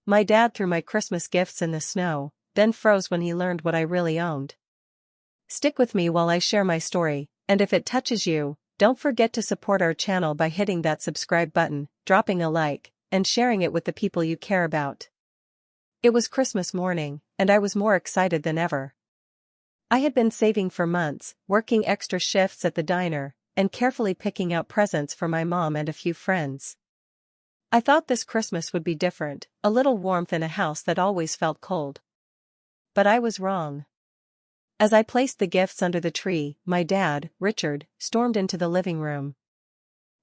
My dad threw my Christmas gifts in the snow, then froze when he learned what I really owned. Stick with me while I share my story, and if it touches you, don't forget to support our channel by hitting that subscribe button, dropping a like, and sharing it with the people you care about. It was Christmas morning, and I was more excited than ever. I had been saving for months, working extra shifts at the diner, and carefully picking out presents for my mom and a few friends. I thought this Christmas would be different, a little warmth in a house that always felt cold. But I was wrong. As I placed the gifts under the tree, my dad, Richard, stormed into the living room.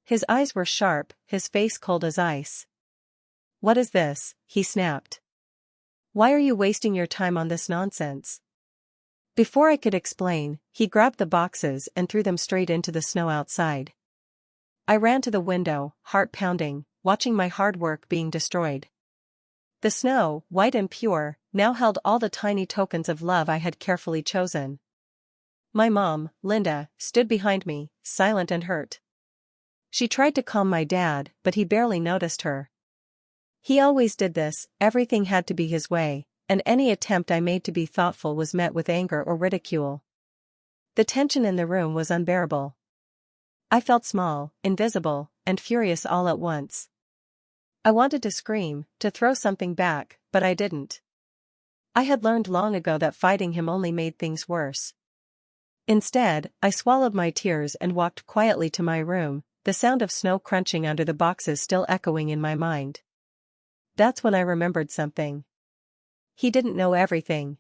His eyes were sharp, his face cold as ice. "What is this?" he snapped. "Why are you wasting your time on this nonsense?" Before I could explain, he grabbed the boxes and threw them straight into the snow outside. I ran to the window, heart pounding, watching my hard work being destroyed. The snow, white and pure, now held all the tiny tokens of love I had carefully chosen. My mom, Linda, stood behind me, silent and hurt. She tried to calm my dad, but he barely noticed her. He always did this, everything had to be his way, and any attempt I made to be thoughtful was met with anger or ridicule. The tension in the room was unbearable. I felt small, invisible, and furious all at once. I wanted to scream, to throw something back, but I didn't. I had learned long ago that fighting him only made things worse. Instead, I swallowed my tears and walked quietly to my room, the sound of snow crunching under the boxes still echoing in my mind. That's when I remembered something. He didn't know everything.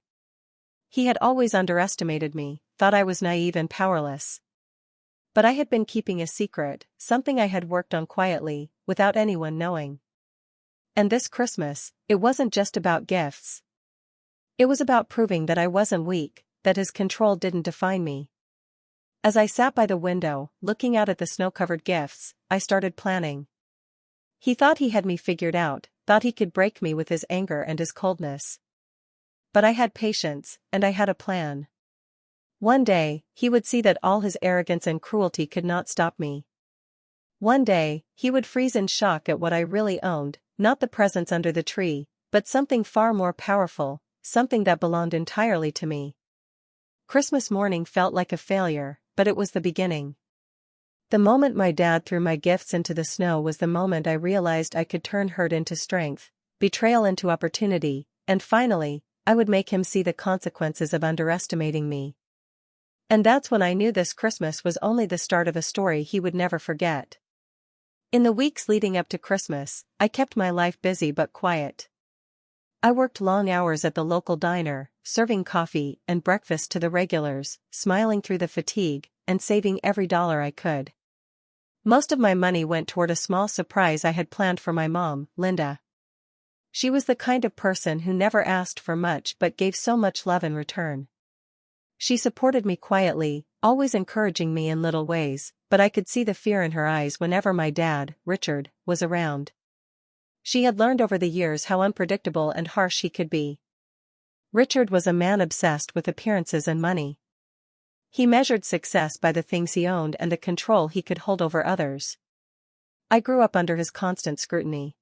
He had always underestimated me, thought I was naive and powerless. But I had been keeping a secret, something I had worked on quietly, without anyone knowing. And this Christmas, it wasn't just about gifts. It was about proving that I wasn't weak, that his control didn't define me. As I sat by the window, looking out at the snow-covered gifts, I started planning. He thought he had me figured out, thought he could break me with his anger and his coldness. But I had patience, and I had a plan. One day, he would see that all his arrogance and cruelty could not stop me. One day, he would freeze in shock at what I really owned, not the presents under the tree, but something far more powerful, something that belonged entirely to me. Christmas morning felt like a failure, but it was the beginning. The moment my dad threw my gifts into the snow was the moment I realized I could turn hurt into strength, betrayal into opportunity, and finally, I would make him see the consequences of underestimating me. And that's when I knew this Christmas was only the start of a story he would never forget. In the weeks leading up to Christmas, I kept my life busy but quiet. I worked long hours at the local diner, serving coffee and breakfast to the regulars, smiling through the fatigue, and saving every dollar I could. Most of my money went toward a small surprise I had planned for my mom, Linda. She was the kind of person who never asked for much but gave so much love in return. She supported me quietly, always encouraging me in little ways, but I could see the fear in her eyes whenever my dad, Richard, was around. She had learned over the years how unpredictable and harsh he could be. Richard was a man obsessed with appearances and money. He measured success by the things he owned and the control he could hold over others. I grew up under his constant scrutiny.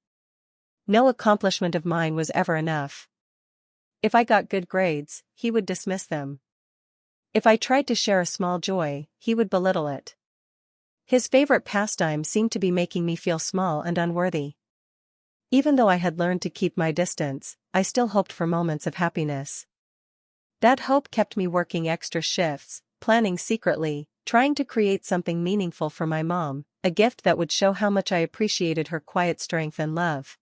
No accomplishment of mine was ever enough. If I got good grades, he would dismiss them. If I tried to share a small joy, he would belittle it. His favorite pastime seemed to be making me feel small and unworthy. Even though I had learned to keep my distance, I still hoped for moments of happiness. That hope kept me working extra shifts, planning secretly, trying to create something meaningful for my mom, a gift that would show how much I appreciated her quiet strength and love.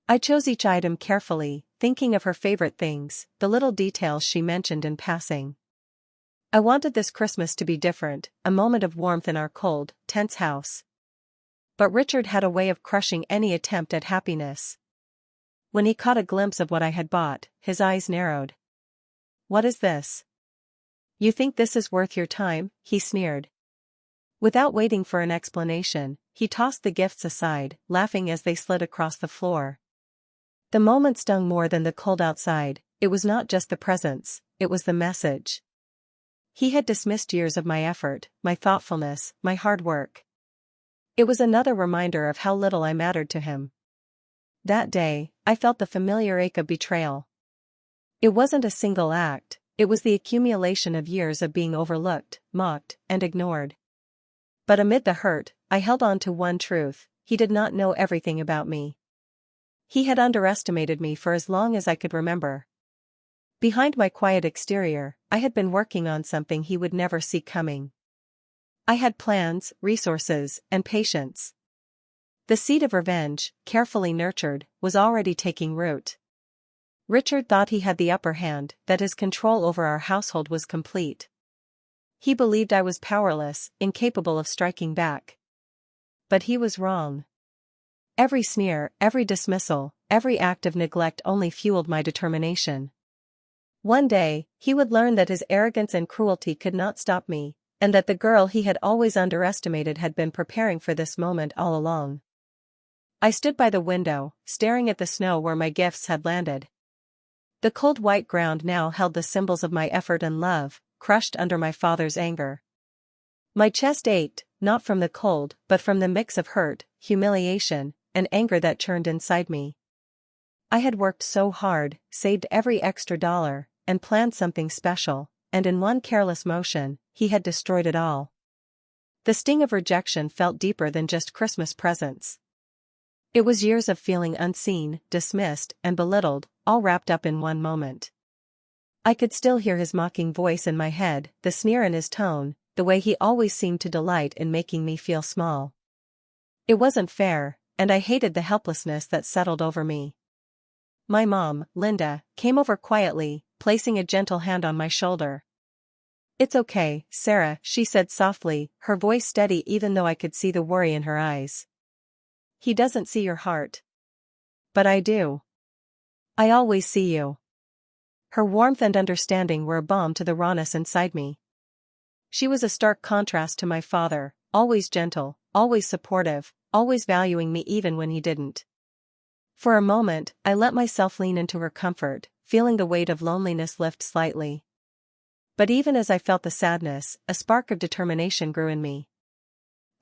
I chose each item carefully, thinking of her favorite things, the little details she mentioned in passing. I wanted this Christmas to be different, a moment of warmth in our cold, tense house. But Richard had a way of crushing any attempt at happiness. When he caught a glimpse of what I had bought, his eyes narrowed. "What is this? You think this is worth your time?" he sneered. Without waiting for an explanation, he tossed the gifts aside, laughing as they slid across the floor. The moment stung more than the cold outside. It was not just the presents, it was the message. He had dismissed years of my effort, my thoughtfulness, my hard work. It was another reminder of how little I mattered to him. that day, I felt the familiar ache of betrayal. It wasn't a single act, it was the accumulation of years of being overlooked, mocked, and ignored. But amid the hurt, I held on to one truth: he did not know everything about me. He had underestimated me for as long as I could remember. Behind my quiet exterior, I had been working on something he would never see coming. I had plans, resources, and patience. The seed of revenge, carefully nurtured, was already taking root. Richard thought he had the upper hand, that his control over our household was complete. He believed I was powerless, incapable of striking back. But he was wrong. Every sneer, every dismissal, every act of neglect only fueled my determination. One day, he would learn that his arrogance and cruelty could not stop me, and that the girl he had always underestimated had been preparing for this moment all along. I stood by the window, staring at the snow where my gifts had landed. The cold white ground now held the symbols of my effort and love, crushed under my father's anger. My chest ached, not from the cold, but from the mix of hurt, humiliation, and anger that churned inside me. I had worked so hard, saved every extra dollar, and planned something special, and in one careless motion, he had destroyed it all. The sting of rejection felt deeper than just Christmas presents. It was years of feeling unseen, dismissed, and belittled, all wrapped up in one moment. I could still hear his mocking voice in my head, the sneer in his tone, the way he always seemed to delight in making me feel small. It wasn't fair, and I hated the helplessness that settled over me. My mom, Linda, came over quietly, placing a gentle hand on my shoulder. "It's okay, Sarah," she said softly, her voice steady even though I could see the worry in her eyes. "He doesn't see your heart. But I do. I always see you." Her warmth and understanding were a balm to the rawness inside me. She was a stark contrast to my father, always gentle, always supportive, always valuing me even when he didn't. For a moment, I let myself lean into her comfort, feeling the weight of loneliness lift slightly. But even as I felt the sadness, a spark of determination grew in me.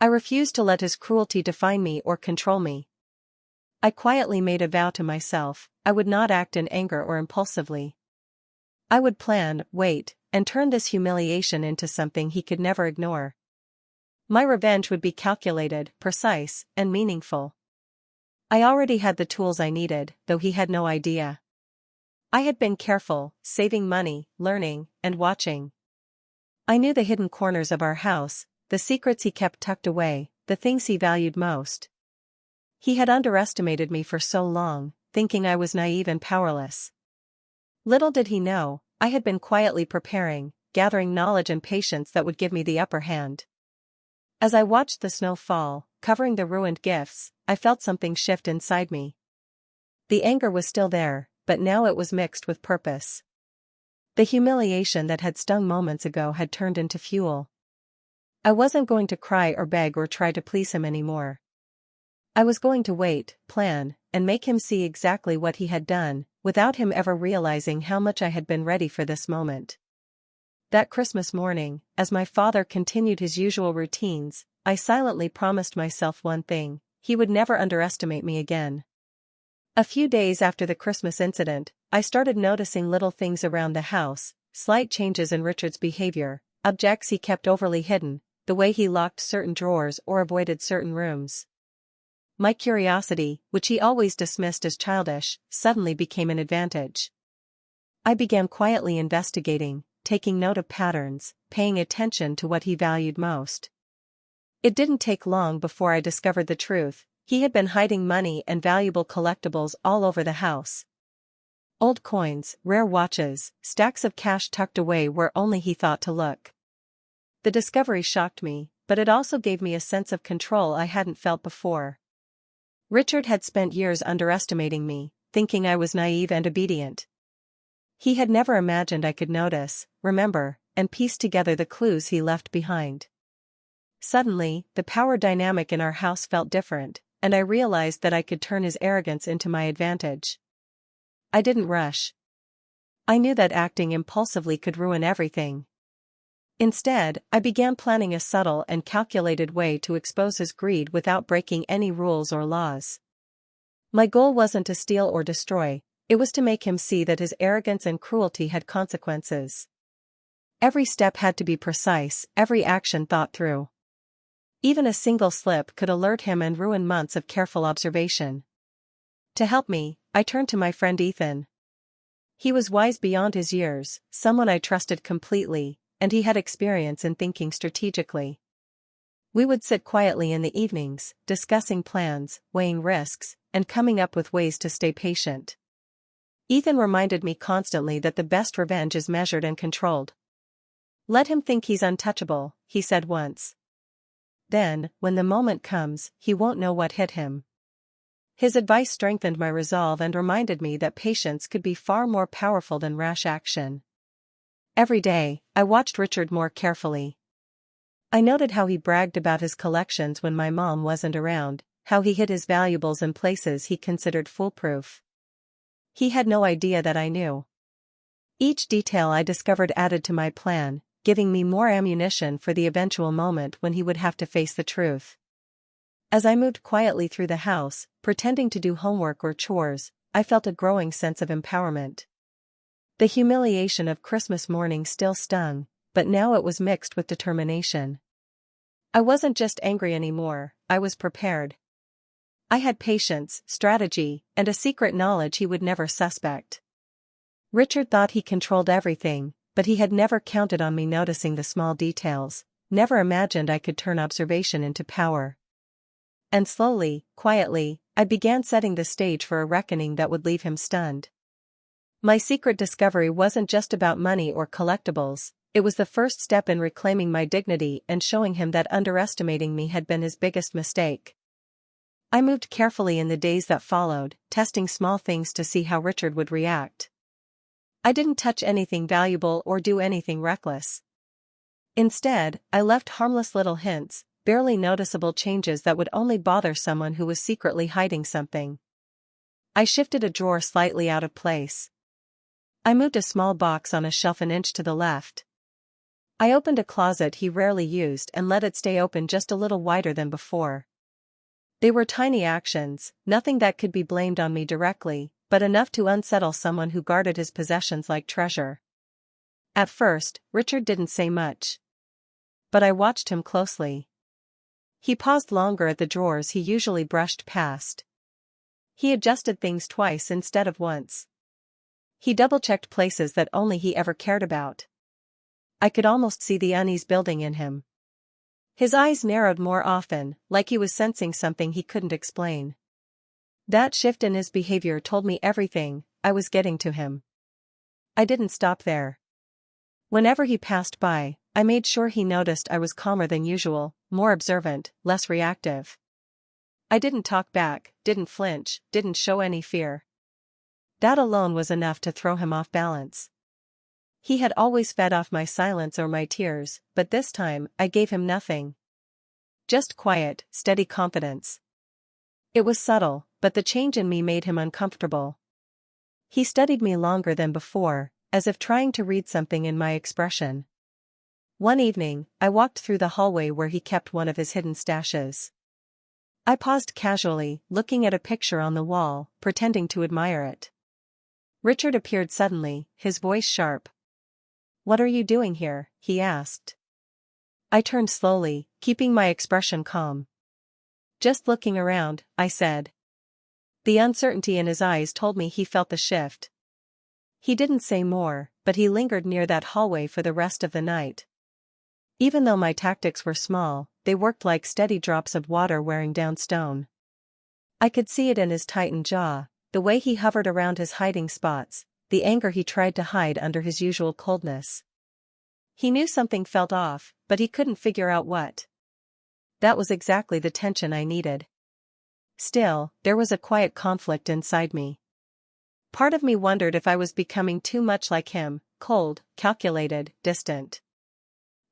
I refused to let his cruelty define me or control me. I quietly made a vow to myself: I would not act in anger or impulsively. I would plan, wait, and turn this humiliation into something he could never ignore. My revenge would be calculated, precise, and meaningful. I already had the tools I needed, though he had no idea. I had been careful, saving money, learning, and watching. I knew the hidden corners of our house, the secrets he kept tucked away, the things he valued most. He had underestimated me for so long, thinking I was naive and powerless. Little did he know, I had been quietly preparing, gathering knowledge and patience that would give me the upper hand. As I watched the snow fall, covering the ruined gifts, I felt something shift inside me. The anger was still there, but now it was mixed with purpose. The humiliation that had stung moments ago had turned into fuel. I wasn't going to cry or beg or try to please him anymore. I was going to wait, plan, and make him see exactly what he had done, without him ever realizing how much I had been ready for this moment. That Christmas morning, as my father continued his usual routines, I silently promised myself one thing: he would never underestimate me again. A few days after the Christmas incident, I started noticing little things around the house, slight changes in Richard's behavior, objects he kept overly hidden, the way he locked certain drawers or avoided certain rooms. My curiosity, which he always dismissed as childish, suddenly became an advantage. I began quietly investigating, taking note of patterns, paying attention to what he valued most. It didn't take long before I discovered the truth: he had been hiding money and valuable collectibles all over the house. Old coins, rare watches, stacks of cash tucked away where only he thought to look. The discovery shocked me, but it also gave me a sense of control I hadn't felt before. Richard had spent years underestimating me, thinking I was naive and obedient. He had never imagined I could notice, remember, and piece together the clues he left behind. Suddenly, the power dynamic in our house felt different, and I realized that I could turn his arrogance into my advantage. I didn't rush. I knew that acting impulsively could ruin everything. Instead, I began planning a subtle and calculated way to expose his greed without breaking any rules or laws. My goal wasn't to steal or destroy, it was to make him see that his arrogance and cruelty had consequences. Every step had to be precise, every action thought through. Even a single slip could alert him and ruin months of careful observation. To help me, I turned to my friend Ethan. He was wise beyond his years, someone I trusted completely, and he had experience in thinking strategically. We would sit quietly in the evenings, discussing plans, weighing risks, and coming up with ways to stay patient. Ethan reminded me constantly that the best revenge is measured and controlled. Let him think he's untouchable, he said once. Then, when the moment comes, he won't know what hit him. His advice strengthened my resolve and reminded me that patience could be far more powerful than rash action. Every day, I watched Richard more carefully. I noted how he bragged about his collections when my mom wasn't around, how he hid his valuables in places he considered foolproof. He had no idea that I knew. Each detail I discovered added to my plan, giving me more ammunition for the eventual moment when he would have to face the truth. As I moved quietly through the house, pretending to do homework or chores, I felt a growing sense of empowerment. The humiliation of Christmas morning still stung, but now it was mixed with determination. I wasn't just angry anymore, I was prepared. I had patience, strategy, and a secret knowledge he would never suspect. Richard thought he controlled everything, but he had never counted on me noticing the small details, never imagined I could turn observation into power. And slowly, quietly, I began setting the stage for a reckoning that would leave him stunned. My secret discovery wasn't just about money or collectibles, it was the first step in reclaiming my dignity and showing him that underestimating me had been his biggest mistake. I moved carefully in the days that followed, testing small things to see how Richard would react. I didn't touch anything valuable or do anything reckless. Instead, I left harmless little hints, barely noticeable changes that would only bother someone who was secretly hiding something. I shifted a drawer slightly out of place. I moved a small box on a shelf an inch to the left. I opened a closet he rarely used and let it stay open just a little wider than before. They were tiny actions, nothing that could be blamed on me directly, but enough to unsettle someone who guarded his possessions like treasure. At first, Richard didn't say much. But I watched him closely. He paused longer at the drawers he usually brushed past. He adjusted things twice instead of once. He double-checked places that only he ever cared about. I could almost see the unease building in him. His eyes narrowed more often, like he was sensing something he couldn't explain. That shift in his behavior told me everything, I was getting to him. I didn't stop there. Whenever he passed by, I made sure he noticed I was calmer than usual, more observant, less reactive. I didn't talk back, didn't flinch, didn't show any fear. That alone was enough to throw him off balance. He had always fed off my silence or my tears, but this time, I gave him nothing. Just quiet, steady confidence. It was subtle, but the change in me made him uncomfortable. He studied me longer than before, as if trying to read something in my expression. One evening, I walked through the hallway where he kept one of his hidden stashes. I paused casually, looking at a picture on the wall, pretending to admire it. Richard appeared suddenly, his voice sharp. "What are you doing here?" he asked. I turned slowly, keeping my expression calm. "Just looking around," I said. The uncertainty in his eyes told me he felt the shift. He didn't say more, but he lingered near that hallway for the rest of the night. Even though my tactics were small, they worked like steady drops of water wearing down stone. I could see it in his tightened jaw, the way he hovered around his hiding spots, the anger he tried to hide under his usual coldness. He knew something felt off, but he couldn't figure out what. That was exactly the tension I needed. Still, there was a quiet conflict inside me. Part of me wondered if I was becoming too much like him, cold, calculated, distant.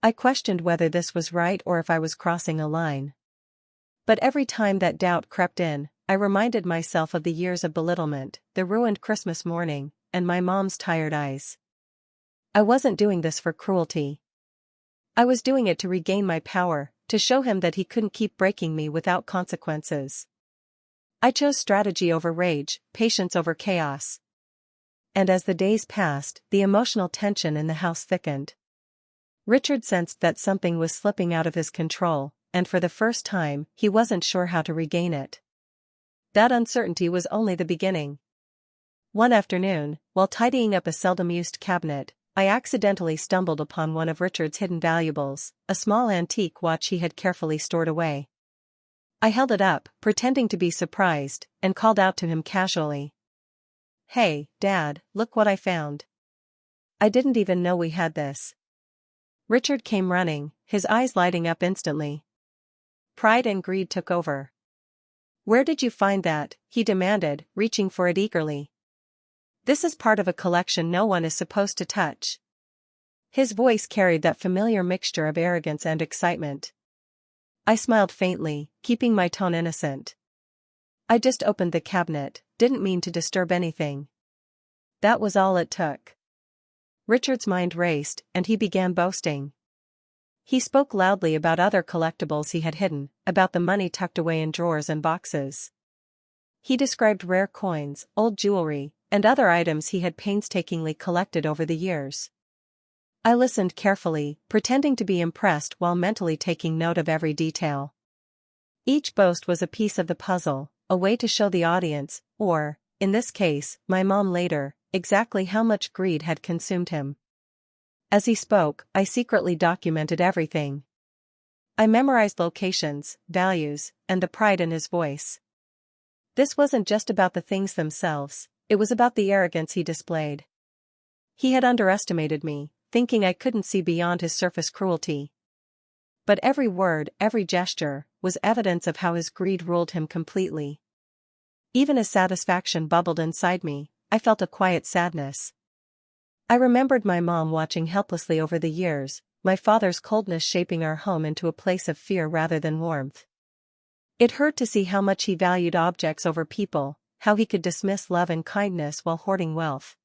I questioned whether this was right or if I was crossing a line. But every time that doubt crept in, I reminded myself of the years of belittlement, the ruined Christmas morning, and my mom's tired eyes. I wasn't doing this for cruelty. I was doing it to regain my power, to show him that he couldn't keep breaking me without consequences. I chose strategy over rage, patience over chaos. And as the days passed, the emotional tension in the house thickened. Richard sensed that something was slipping out of his control, and for the first time, he wasn't sure how to regain it. That uncertainty was only the beginning. One afternoon, while tidying up a seldom-used cabinet, I accidentally stumbled upon one of Richard's hidden valuables, a small antique watch he had carefully stored away. I held it up, pretending to be surprised, and called out to him casually. "Hey, Dad, look what I found. I didn't even know we had this." Richard came running, his eyes lighting up instantly. Pride and greed took over. "Where did you find that?" he demanded, reaching for it eagerly. "This is part of a collection no one is supposed to touch." His voice carried that familiar mixture of arrogance and excitement. I smiled faintly, keeping my tone innocent. "I just opened the cabinet, didn't mean to disturb anything." That was all it took. Richard's mind raced, and he began boasting. He spoke loudly about other collectibles he had hidden, about the money tucked away in drawers and boxes. He described rare coins, old jewelry, and other items he had painstakingly collected over the years. I listened carefully, pretending to be impressed while mentally taking note of every detail. Each boast was a piece of the puzzle, a way to show the audience, or, in this case, my mom later, exactly how much greed had consumed him. As he spoke, I secretly documented everything. I memorized locations, values, and the pride in his voice. This wasn't just about the things themselves, it was about the arrogance he displayed. He had underestimated me, thinking I couldn't see beyond his surface cruelty. But every word, every gesture, was evidence of how his greed ruled him completely. Even as satisfaction bubbled inside me, I felt a quiet sadness. I remembered my mom watching helplessly over the years, my father's coldness shaping our home into a place of fear rather than warmth. It hurt to see how much he valued objects over people, how he could dismiss love and kindness while hoarding wealth.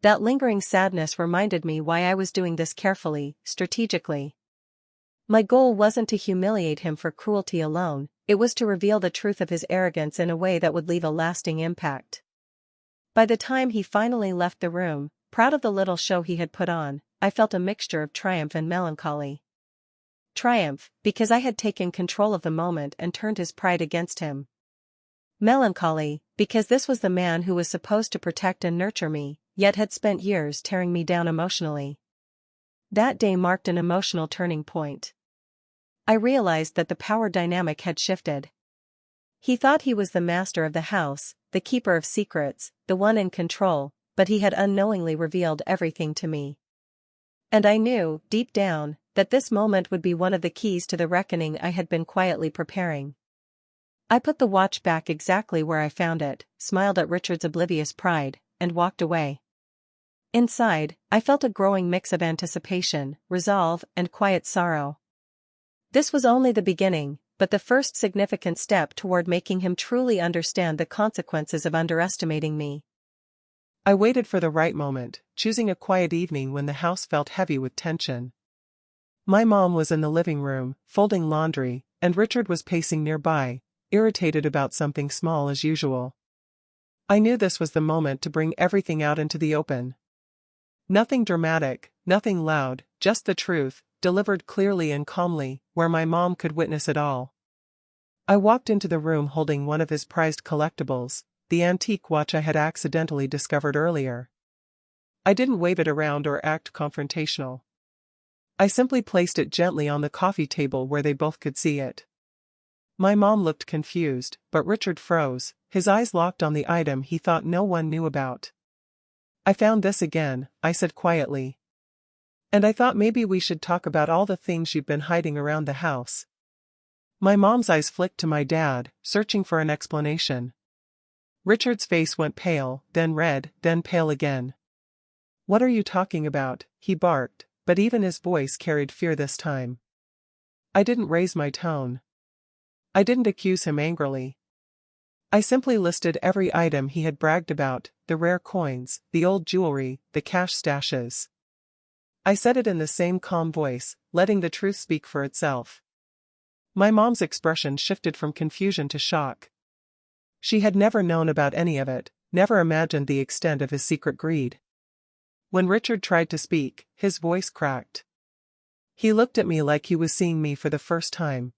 That lingering sadness reminded me why I was doing this carefully, strategically. My goal wasn't to humiliate him for cruelty alone, it was to reveal the truth of his arrogance in a way that would leave a lasting impact. By the time he finally left the room, proud of the little show he had put on, I felt a mixture of triumph and melancholy. Triumph, because I had taken control of the moment and turned his pride against him. Melancholy, because this was the man who was supposed to protect and nurture me, yet had spent years tearing me down emotionally. That day marked an emotional turning point. I realized that the power dynamic had shifted. He thought he was the master of the house, the keeper of secrets, the one in control, but he had unknowingly revealed everything to me. And I knew, deep down, that this moment would be one of the keys to the reckoning I had been quietly preparing. I put the watch back exactly where I found it, smiled at Richard's oblivious pride, and walked away. Inside, I felt a growing mix of anticipation, resolve, and quiet sorrow. This was only the beginning, but the first significant step toward making him truly understand the consequences of underestimating me. I waited for the right moment, choosing a quiet evening when the house felt heavy with tension. My mom was in the living room, folding laundry, and Richard was pacing nearby, irritated about something small as usual. I knew this was the moment to bring everything out into the open. Nothing dramatic, nothing loud, just the truth, delivered clearly and calmly, where my mom could witness it all. I walked into the room holding one of his prized collectibles, the antique watch I had accidentally discovered earlier. I didn't wave it around or act confrontational. I simply placed it gently on the coffee table where they both could see it. My mom looked confused, but Richard froze, his eyes locked on the item he thought no one knew about. "I found this again," I said quietly. "And I thought maybe we should talk about all the things you've been hiding around the house." My mom's eyes flicked to my dad, searching for an explanation. Richard's face went pale, then red, then pale again. "What are you talking about?" he barked, but even his voice carried fear this time. I didn't raise my tone. I didn't accuse him angrily. I simply listed every item he had bragged about, the rare coins, the old jewelry, the cash stashes. I said it in the same calm voice, letting the truth speak for itself. My mom's expression shifted from confusion to shock. She had never known about any of it, never imagined the extent of his secret greed. When Richard tried to speak, his voice cracked. He looked at me like he was seeing me for the first time.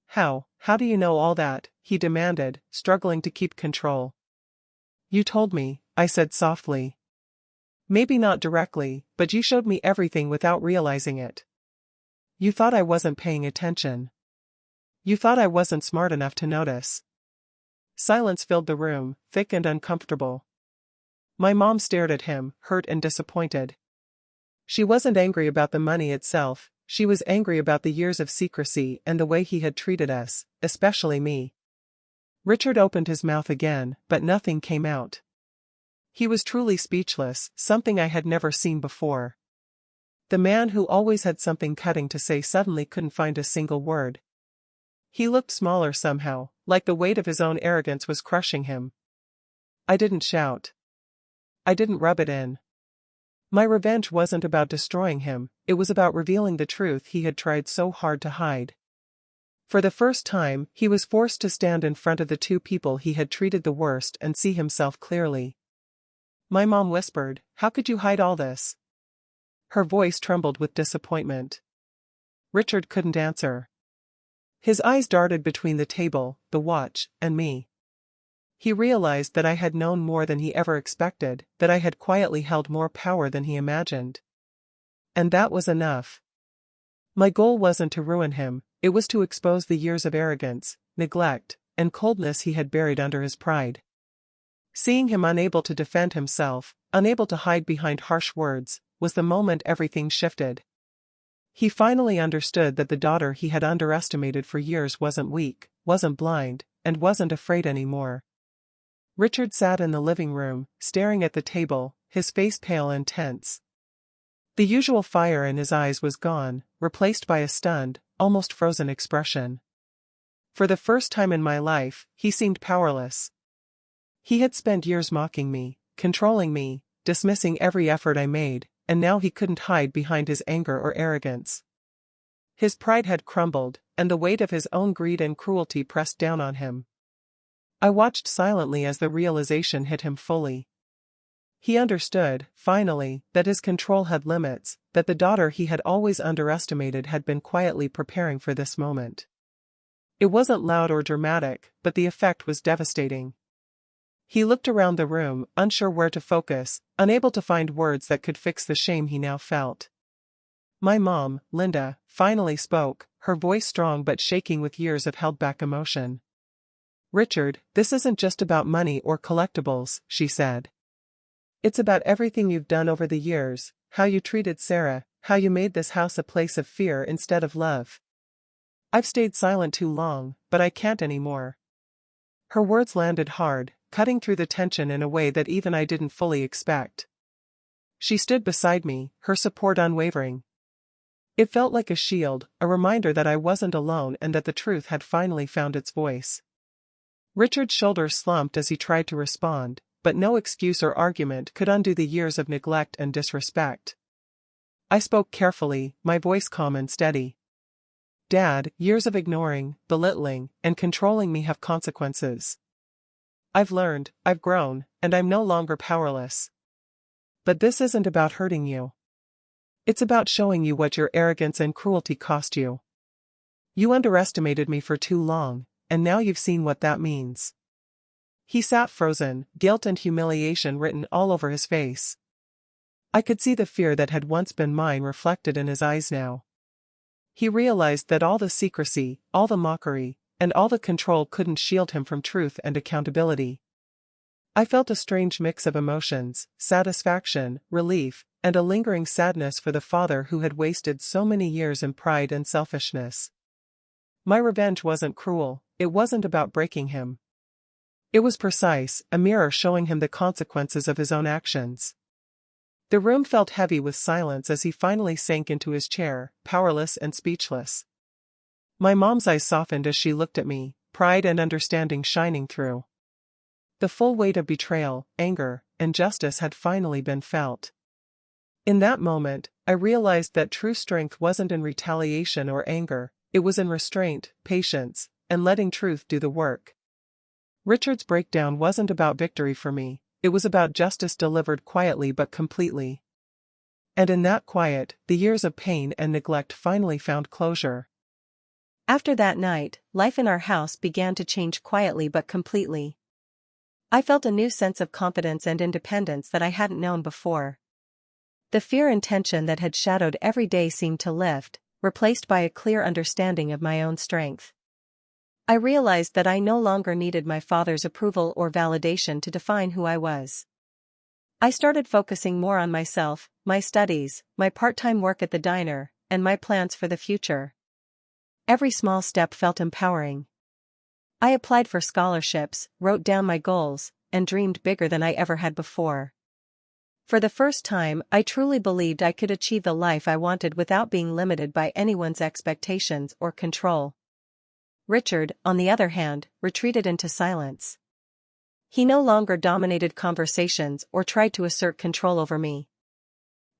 How do you know all that?" he demanded, struggling to keep control. "You told me," I said softly. "Maybe not directly, but you showed me everything without realizing it. You thought I wasn't paying attention. You thought I wasn't smart enough to notice." Silence filled the room, thick and uncomfortable. My mom stared at him, hurt and disappointed. She wasn't angry about the money itself, she was angry about the years of secrecy and the way he had treated us, especially me. Richard opened his mouth again, but nothing came out. He was truly speechless, something I had never seen before. The man who always had something cutting to say suddenly couldn't find a single word. He looked smaller somehow, like the weight of his own arrogance was crushing him. I didn't shout. I didn't rub it in. My revenge wasn't about destroying him, it was about revealing the truth he had tried so hard to hide. For the first time, he was forced to stand in front of the two people he had treated the worst and see himself clearly. My mom whispered, "How could you hide all this?" Her voice trembled with disappointment. Richard couldn't answer. His eyes darted between the table, the watch, and me. He realized that I had known more than he ever expected, that I had quietly held more power than he imagined. And that was enough. My goal wasn't to ruin him, it was to expose the years of arrogance, neglect, and coldness he had buried under his pride. Seeing him unable to defend himself, unable to hide behind harsh words, was the moment everything shifted. He finally understood that the daughter he had underestimated for years wasn't weak, wasn't blind, and wasn't afraid anymore. Richard sat in the living room, staring at the table, his face pale and tense. The usual fire in his eyes was gone, replaced by a stunned, almost frozen expression. For the first time in my life, he seemed powerless. He had spent years mocking me, controlling me, dismissing every effort I made, and now he couldn't hide behind his anger or arrogance. His pride had crumbled, and the weight of his own greed and cruelty pressed down on him. I watched silently as the realization hit him fully. He understood, finally, that his control had limits, that the daughter he had always underestimated had been quietly preparing for this moment. It wasn't loud or dramatic, but the effect was devastating. He looked around the room, unsure where to focus, unable to find words that could fix the shame he now felt. My mom, Linda, finally spoke, her voice strong but shaking with years of held-back emotion. "Richard, this isn't just about money or collectibles," she said. "It's about everything you've done over the years, how you treated Sarah, how you made this house a place of fear instead of love. I've stayed silent too long, but I can't anymore." Her words landed hard, cutting through the tension in a way that even I didn't fully expect. She stood beside me, her support unwavering. It felt like a shield, a reminder that I wasn't alone and that the truth had finally found its voice. Richard's shoulders slumped as he tried to respond, but no excuse or argument could undo the years of neglect and disrespect. I spoke carefully, my voice calm and steady. "Dad, years of ignoring, belittling, and controlling me have consequences. I've learned, I've grown, and I'm no longer powerless. But this isn't about hurting you. It's about showing you what your arrogance and cruelty cost you. You underestimated me for too long, and now you've seen what that means." He sat frozen, guilt and humiliation written all over his face. I could see the fear that had once been mine reflected in his eyes now. He realized that all the secrecy, all the mockery, and all the control couldn't shield him from truth and accountability. I felt a strange mix of emotions, satisfaction, relief, and a lingering sadness for the father who had wasted so many years in pride and selfishness. My revenge wasn't cruel, it wasn't about breaking him. It was precise, a mirror showing him the consequences of his own actions. The room felt heavy with silence as he finally sank into his chair, powerless and speechless. My mom's eyes softened as she looked at me, pride and understanding shining through. The full weight of betrayal, anger, and justice had finally been felt. In that moment, I realized that true strength wasn't in retaliation or anger, it was in restraint, patience, and letting truth do the work. Richard's breakdown wasn't about victory for me, it was about justice delivered quietly but completely. And in that quiet, the years of pain and neglect finally found closure. After that night, life in our house began to change quietly but completely. I felt a new sense of confidence and independence that I hadn't known before. The fear and tension that had shadowed every day seemed to lift, replaced by a clear understanding of my own strength. I realized that I no longer needed my father's approval or validation to define who I was. I started focusing more on myself, my studies, my part-time work at the diner, and my plans for the future. Every small step felt empowering. I applied for scholarships, wrote down my goals, and dreamed bigger than I ever had before. For the first time, I truly believed I could achieve the life I wanted without being limited by anyone's expectations or control. Richard, on the other hand, retreated into silence. He no longer dominated conversations or tried to assert control over me.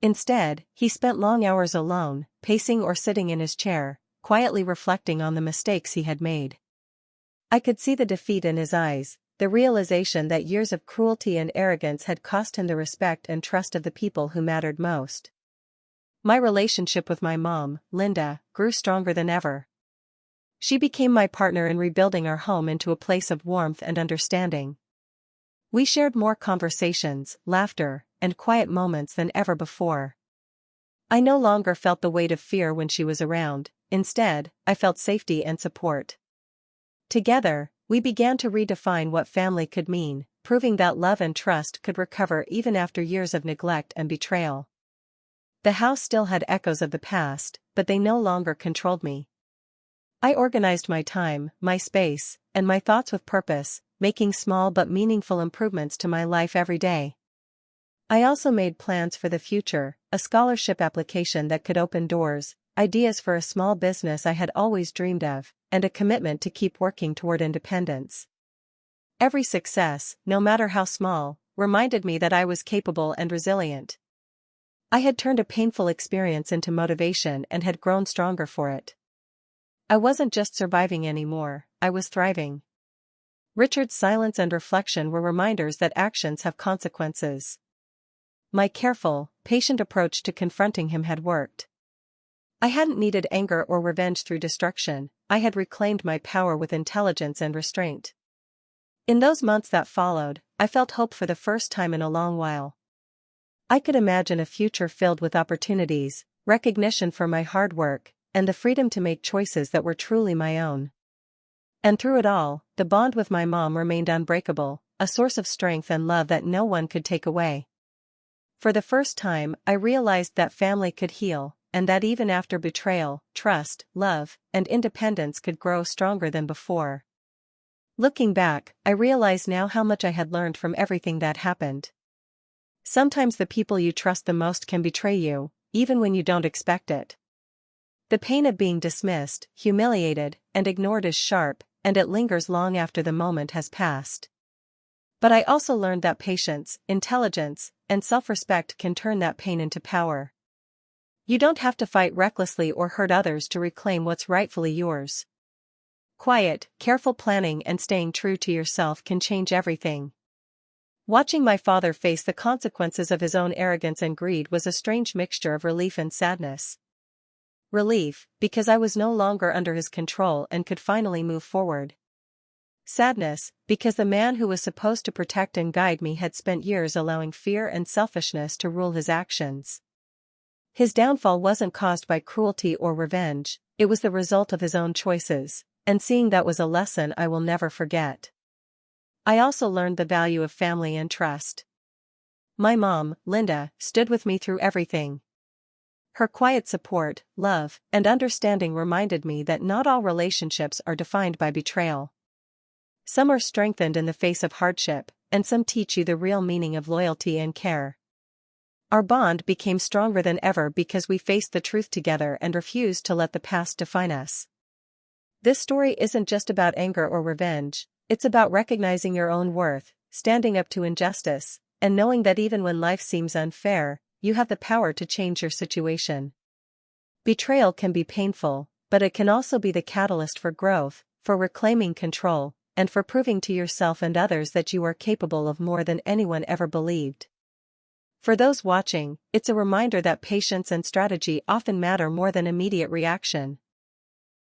Instead, he spent long hours alone, pacing or sitting in his chair, quietly reflecting on the mistakes he had made. I could see the defeat in his eyes, the realization that years of cruelty and arrogance had cost him the respect and trust of the people who mattered most. My relationship with my mom, Linda, grew stronger than ever. She became my partner in rebuilding our home into a place of warmth and understanding. We shared more conversations, laughter, and quiet moments than ever before. I no longer felt the weight of fear when she was around, instead, I felt safety and support. Together, we began to redefine what family could mean, proving that love and trust could recover even after years of neglect and betrayal. The house still had echoes of the past, but they no longer controlled me. I organized my time, my space, and my thoughts with purpose, making small but meaningful improvements to my life every day. I also made plans for the future, a scholarship application that could open doors, ideas for a small business I had always dreamed of, and a commitment to keep working toward independence. Every success, no matter how small, reminded me that I was capable and resilient. I had turned a painful experience into motivation and had grown stronger for it. I wasn't just surviving anymore, I was thriving. Richard's silence and reflection were reminders that actions have consequences. My careful, patient approach to confronting him had worked. I hadn't needed anger or revenge through destruction, I had reclaimed my power with intelligence and restraint. In those months that followed, I felt hope for the first time in a long while. I could imagine a future filled with opportunities, recognition for my hard work, and the freedom to make choices that were truly my own. And through it all, the bond with my mom remained unbreakable, a source of strength and love that no one could take away. For the first time, I realized that family could heal, and that even after betrayal, trust, love, and independence could grow stronger than before. Looking back, I realize now how much I had learned from everything that happened. Sometimes the people you trust the most can betray you, even when you don't expect it. The pain of being dismissed, humiliated, and ignored is sharp, and it lingers long after the moment has passed. But I also learned that patience, intelligence, and self-respect can turn that pain into power. You don't have to fight recklessly or hurt others to reclaim what's rightfully yours. Quiet, careful planning and staying true to yourself can change everything. Watching my father face the consequences of his own arrogance and greed was a strange mixture of relief and sadness. Relief, because I was no longer under his control and could finally move forward. Sadness, because the man who was supposed to protect and guide me had spent years allowing fear and selfishness to rule his actions. His downfall wasn't caused by cruelty or revenge, it was the result of his own choices, and seeing that was a lesson I will never forget. I also learned the value of family and trust. My mom, Linda, stood with me through everything. Her quiet support, love, and understanding reminded me that not all relationships are defined by betrayal. Some are strengthened in the face of hardship, and some teach you the real meaning of loyalty and care. Our bond became stronger than ever because we faced the truth together and refused to let the past define us. This story isn't just about anger or revenge, it's about recognizing your own worth, standing up to injustice, and knowing that even when life seems unfair, you have the power to change your situation. Betrayal can be painful, but it can also be the catalyst for growth, for reclaiming control, and for proving to yourself and others that you are capable of more than anyone ever believed. For those watching, it's a reminder that patience and strategy often matter more than immediate reaction.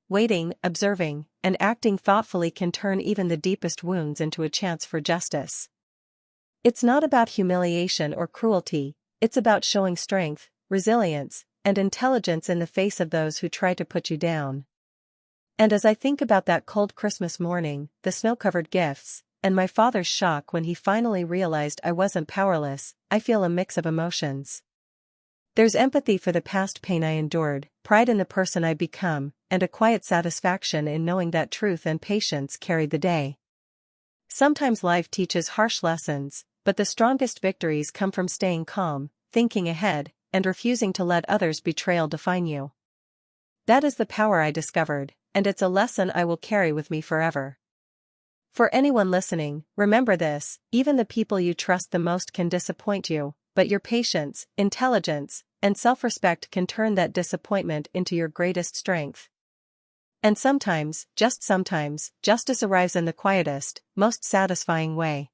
Waiting, observing, and acting thoughtfully can turn even the deepest wounds into a chance for justice. It's not about humiliation or cruelty, it's about showing strength, resilience, and intelligence in the face of those who try to put you down. And as I think about that cold Christmas morning, the snow-covered gifts, and my father's shock when he finally realized I wasn't powerless, I feel a mix of emotions. There's empathy for the past pain I endured, pride in the person I've become, and a quiet satisfaction in knowing that truth and patience carried the day. Sometimes life teaches harsh lessons, but the strongest victories come from staying calm, thinking ahead, and refusing to let others' betrayal define you. That is the power I discovered, and it's a lesson I will carry with me forever. For anyone listening, remember this: even the people you trust the most can disappoint you, but your patience, intelligence, and self-respect can turn that disappointment into your greatest strength. And sometimes, just sometimes, justice arrives in the quietest, most satisfying way.